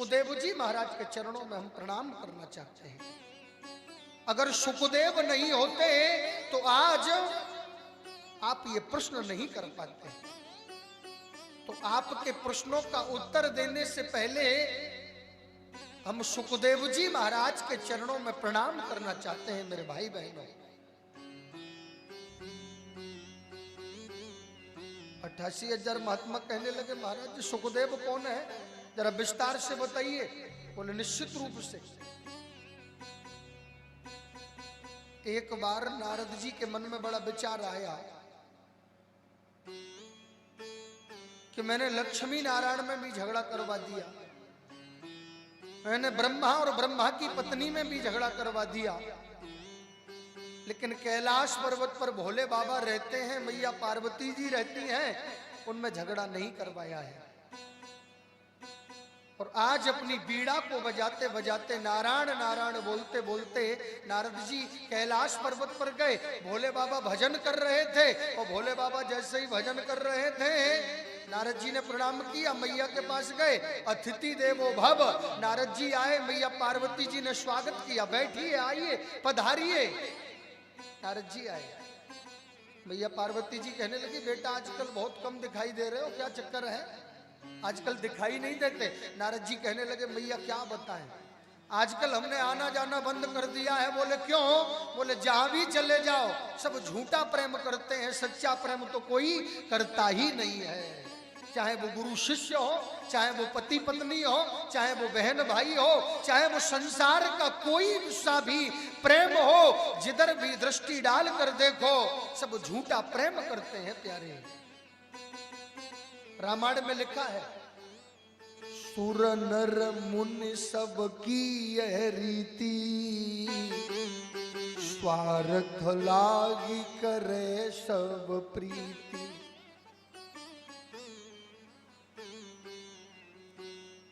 सुखदेव जी महाराज के चरणों में हम प्रणाम करना चाहते हैं। अगर सुखदेव नहीं होते तो आज आप ये प्रश्न नहीं कर पाते। तो आपके प्रश्नों का उत्तर देने से पहले हम सुखदेव जी महाराज के चरणों में प्रणाम करना चाहते हैं। मेरे भाई बहनों, 88,000 महात्मा कहने लगे महाराज जी सुखदेव कौन है, जरा विस्तार से बताइए। बोले निश्चित रूप से। एक बार नारद जी के मन में बड़ा विचार आया कि मैंने लक्ष्मी नारायण में भी झगड़ा करवा दिया, मैंने ब्रह्मा और ब्रह्मा की पत्नी में भी झगड़ा करवा दिया, लेकिन कैलाश पर्वत पर भोले बाबा रहते हैं, मैया पार्वती जी रहती हैं, उनमें झगड़ा नहीं करवाया है। और आज अपनी बीड़ा को बजाते बजाते नारायण नारायण बोलते बोलते नारद जी कैलाश पर्वत पर गए। भोले बाबा भजन कर रहे थे और भोले बाबा जैसे ही भजन कर रहे थे नारद जी ने प्रणाम किया, मैया के पास गए। अतिथि देवो भव, नारद जी आए, मैया पार्वती जी ने स्वागत किया, बैठिए, आइए, पधारिए। नारद जी आए, मैया पार्वती जी कहने लगी बेटा आजकल बहुत कम दिखाई दे रहे हो, क्या चक्कर है, आजकल दिखाई नहीं देते। नारद जी कहने लगे मैया क्या बताएं, आजकल हमने आना जाना बंद कर दिया है। बोले क्यों? बोले जहां भी चले जाओ सब झूठा प्रेम करते हैं, सच्चा प्रेम तो कोई करता ही नहीं है। चाहे वो गुरु शिष्य हो, चाहे वो पति पत्नी हो, चाहे वो बहन भाई हो, चाहे वो संसार का कोई सा भी प्रेम हो, जिधर भी दृष्टि डाल कर देखो सब झूठा प्रेम करते हैं प्यारे। रामायण में लिखा है सुर नर मुनि सब की यह रीति, स्वार्थ लागी करे सब प्रीति।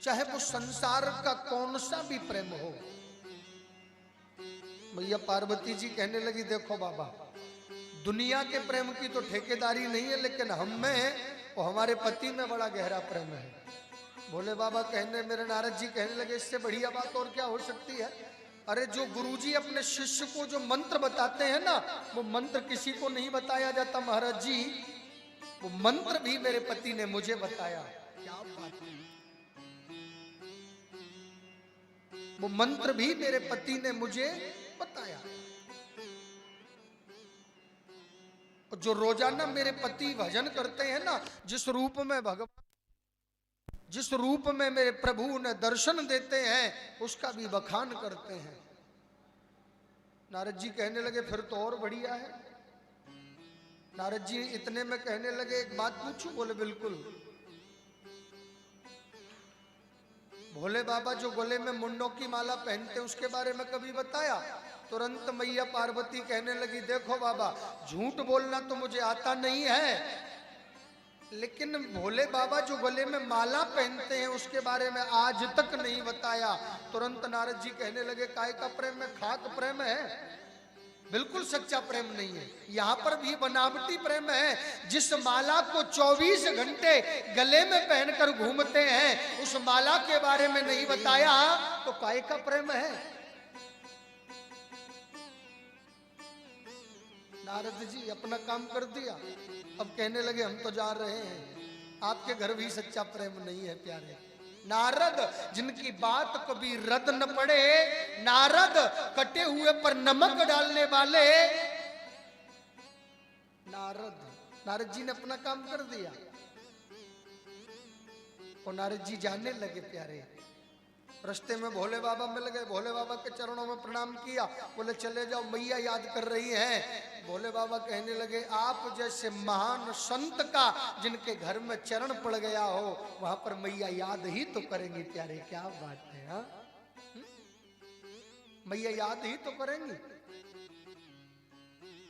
चाहे वो संसार का कौन सा भी प्रेम हो। मैया पार्वती जी कहने लगी देखो बाबा, दुनिया के प्रेम की तो ठेकेदारी नहीं है, लेकिन हम में और हमारे पति में बड़ा गहरा प्रेम है। भोले बाबा कहने, मेरे नारद जी कहने लगे इससे बढ़िया बात और क्या हो सकती है। अरे जो गुरुजी अपने शिष्य को जो मंत्र बताते हैं ना, वो मंत्र किसी को नहीं बताया जाता महाराज जी, वो मंत्र भी मेरे पति ने मुझे बताया। क्या बात है, वो मंत्र भी मेरे पति ने मुझे बताया। जो रोजाना मेरे पति भजन करते हैं ना, जिस रूप में भगवान, जिस रूप में मेरे प्रभु ने दर्शन देते हैं, उसका भी बखान करते हैं। नारद जी कहने लगे फिर तो और बढ़िया है। नारद जी इतने में कहने लगे एक बात पूछूं? बोले बिल्कुल। भोले बाबा जो गले में मुंडों की माला पहनते उसके बारे में कभी बताया? तुरंत मैया पार्वती कहने लगी देखो बाबा, झूठ बोलना तो मुझे आता नहीं है, लेकिन भोले बाबा जो गले में माला पहनते हैं उसके बारे में आज तक नहीं बताया। तुरंत नारद जी कहने लगे काय का प्रेम है, खाक प्रेम है, बिल्कुल सच्चा प्रेम नहीं है। यहाँ पर भी बनावटी प्रेम है। जिस माला को 24 घंटे गले में पहनकर घूमते हैं उस माला के बारे में नहीं बताया तो काय का प्रेम है। नारद जी अपना काम कर दिया, अब कहने लगे हम तो जा रहे हैं, आपके घर भी सच्चा प्रेम नहीं है प्यारे। नारद जिनकी बात कभी रद्द न पड़े, नारद कटे हुए पर नमक डालने वाले नारद जी ने अपना काम कर दिया और नारद जी जाने लगे प्यारे। रास्ते में भोले बाबा मिल गए, भोले बाबा के चरणों में प्रणाम किया, बोले चले जाओ मैया याद कर रही हैं। भोले बाबा कहने लगे आप जैसे महान संत का जिनके घर में चरण पड़ गया हो वहां पर मैया याद ही तो करेंगी प्यारे। क्या बात है, हाँ मैया याद ही तो करेंगी।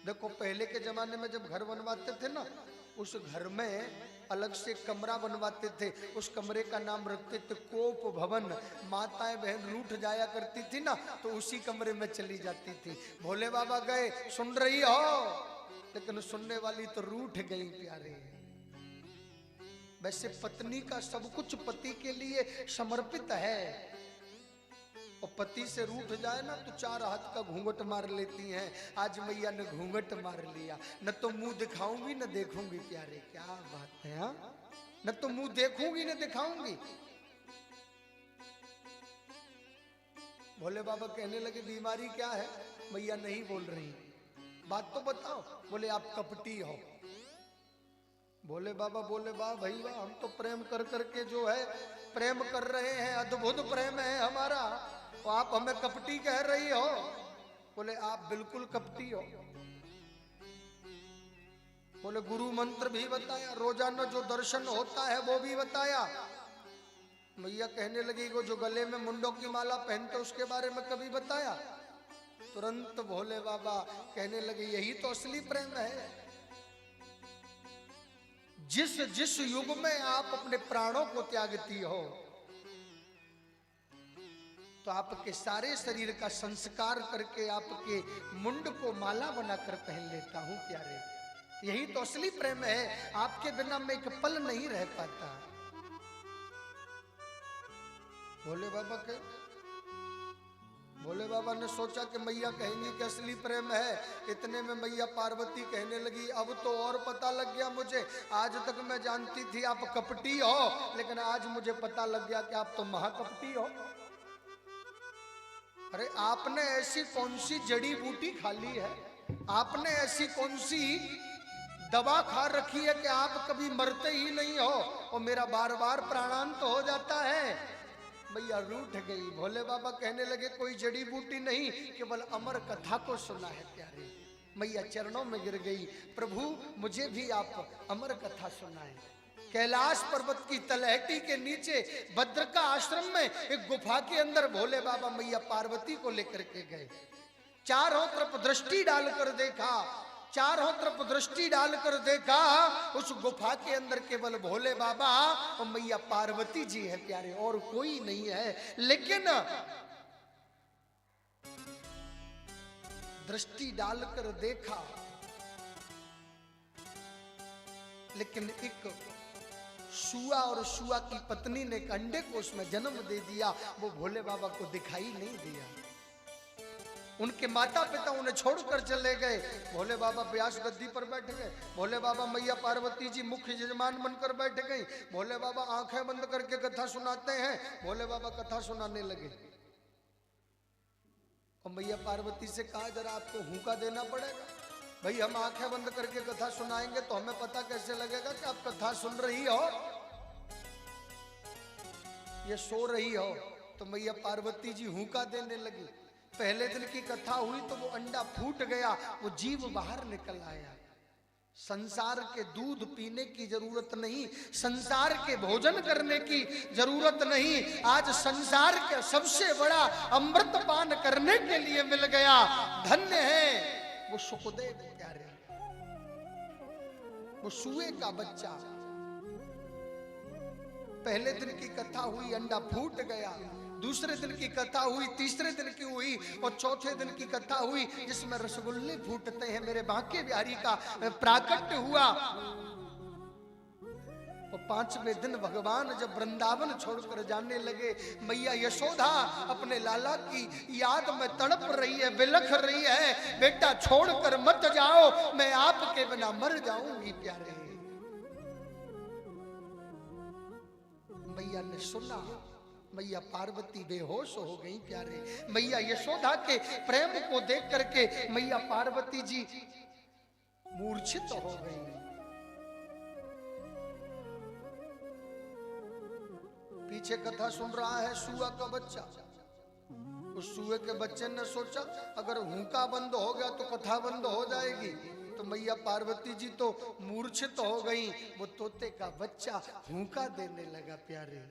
देखो पहले के जमाने में जब घर बनवाते थे ना, उस घर में अलग से कमरा बनवाते थे, उस कमरे का नाम रखते थे कोप भवन। माताएं बहन रूठ जाया करती थी ना तो उसी कमरे में चली जाती थी। भोले बाबा गए, सुन रही हो, लेकिन सुनने वाली तो रूठ गई प्यारे। वैसे पत्नी का सब कुछ पति के लिए समर्पित है, और पति से रूठ जाए ना तो 4 हाथ का घूंघट मार लेती हैं। आज मैया ने घूंघट मार लिया, न तो मुंह दिखाऊंगी न देखूंगी। प्यारे क्या बात है, हाँ? न तो मुंह देखूंगी न दिखाऊंगी। भोले बाबा कहने लगे बीमारी क्या है? मैया नहीं बोल रही, बात तो बताओ। बोले आप कपटी हो। भोले बाबा बोले वाह भाई वाह, हम तो प्रेम कर करके जो है प्रेम कर रहे हैं, अद्भुत प्रेम है हमारा, तो आप हमें कपटी कह रही हो। बोले आप बिल्कुल कपटी हो। बोले गुरु मंत्र भी बताया, रोजाना जो दर्शन होता है वो भी बताया। मैया कहने लगी वो जो गले में मुंडों की माला पहनते उसके बारे में कभी बताया? तुरंत भोले बाबा कहने लगे यही तो असली प्रेम है। जिस जिस युग में आप अपने प्राणों को त्यागती हो, तो आपके सारे शरीर का संस्कार करके आपके मुंड को माला बनाकर पहन लेता हूं। प्यारे यही तो असली प्रेम है, आपके बिना मैं एक पल नहीं रह पाता। भोले बाबा ने सोचा कि मैया कहेंगी कि असली प्रेम है। इतने में मैया पार्वती कहने लगी अब तो और पता लग गया मुझे। आज तक मैं जानती थी आप कपटी हो, लेकिन आज मुझे पता लग गया कि आप तो महाकपटी हो। अरे आपने ऐसी कौन सी जड़ी बूटी खा ली है, आपने ऐसी कौन सी दवा खा रखी है कि आप कभी मरते ही नहीं हो और मेरा बार बार प्राणांत हो जाता है? मैया रूठ गई। भोले बाबा कहने लगे कोई जड़ी बूटी नहीं, केवल अमर कथा को सुना है। प्यारे मैया चरणों में गिर गई, प्रभु मुझे भी आप अमर कथा सुनाएं। कैलाश पर्वत की तलहटी के नीचे भद्रका आश्रम में एक गुफा के अंदर भोले बाबा मैया पार्वती को लेकर के गए। चारों तरफ दृष्टि डालकर देखा, चारों तरफ दृष्टि डालकर देखा, उस गुफा के अंदर केवल भोले बाबा और मैया पार्वती जी है। प्यारे और कोई नहीं है। लेकिन दृष्टि डालकर देखा, लेकिन एक शुआ और शुआ की पत्नी ने एक अंडे को उसमें जन्म दे दिया, वो भोले बाबा को दिखाई नहीं दिया। उनके माता पिता उन्हें छोड़कर चले गए। भोले बाबा व्यास गद्दी पर बैठ गए। भोले बाबा मैया पार्वती जी मुख्य यजमान बनकर बैठ गई। भोले बाबा आंखें बंद करके कथा सुनाते हैं। भोले बाबा कथा सुनाने लगे और मैया पार्वती से कहा जरा आपको हुंका देना पड़ेगा। भाई हम आंखें बंद करके कथा सुनाएंगे तो हमें पता कैसे लगेगा कि आप कथा सुन रही हो, ये सो रही हो? तो मैया पार्वती जी हुंका देने लगी। पहले दिन की कथा हुई तो वो अंडा फूट गया, वो जीव बाहर निकल आया। संसार के दूध पीने की जरूरत नहीं, संसार के भोजन करने की जरूरत नहीं, आज संसार के सबसे बड़ा अमृत पान करने के लिए मिल गया। धन्य है वो सुखदेव। प्यारे वो सुए का बच्चा। पहले दिन की कथा हुई, अंडा फूट गया। दूसरे दिन की कथा हुई, तीसरे दिन की हुई और चौथे दिन की कथा हुई जिसमें रसगुल्ले फूटते हैं। मेरे बांके बिहारी का प्राकट्य हुआ। और 5वें दिन भगवान जब वृंदावन छोड़कर जाने लगे, मैया यशोदा अपने लाला की याद में तड़प रही है, बिलख रही है। बेटा छोड़कर मत जाओ, मैं आपके बिना मर जाऊंगी। प्यारे मैया ने सुना, मैया पार्वती बेहोश हो गई। प्यारे मैया यशोदा के प्रेम को देख करके मैया पार्वती जी मूर्छित हो गई। पीछे कथा सुन रहा है सुआ का बच्चा। उस सुए के बच्चे ने सोचा अगर हुंका बंद हो गया तो कथा बंद हो जाएगी। तो मैया पार्वती जी तो मूर्छित हो गई। वो तोते का बच्चा हुंका देने लगा। प्यारे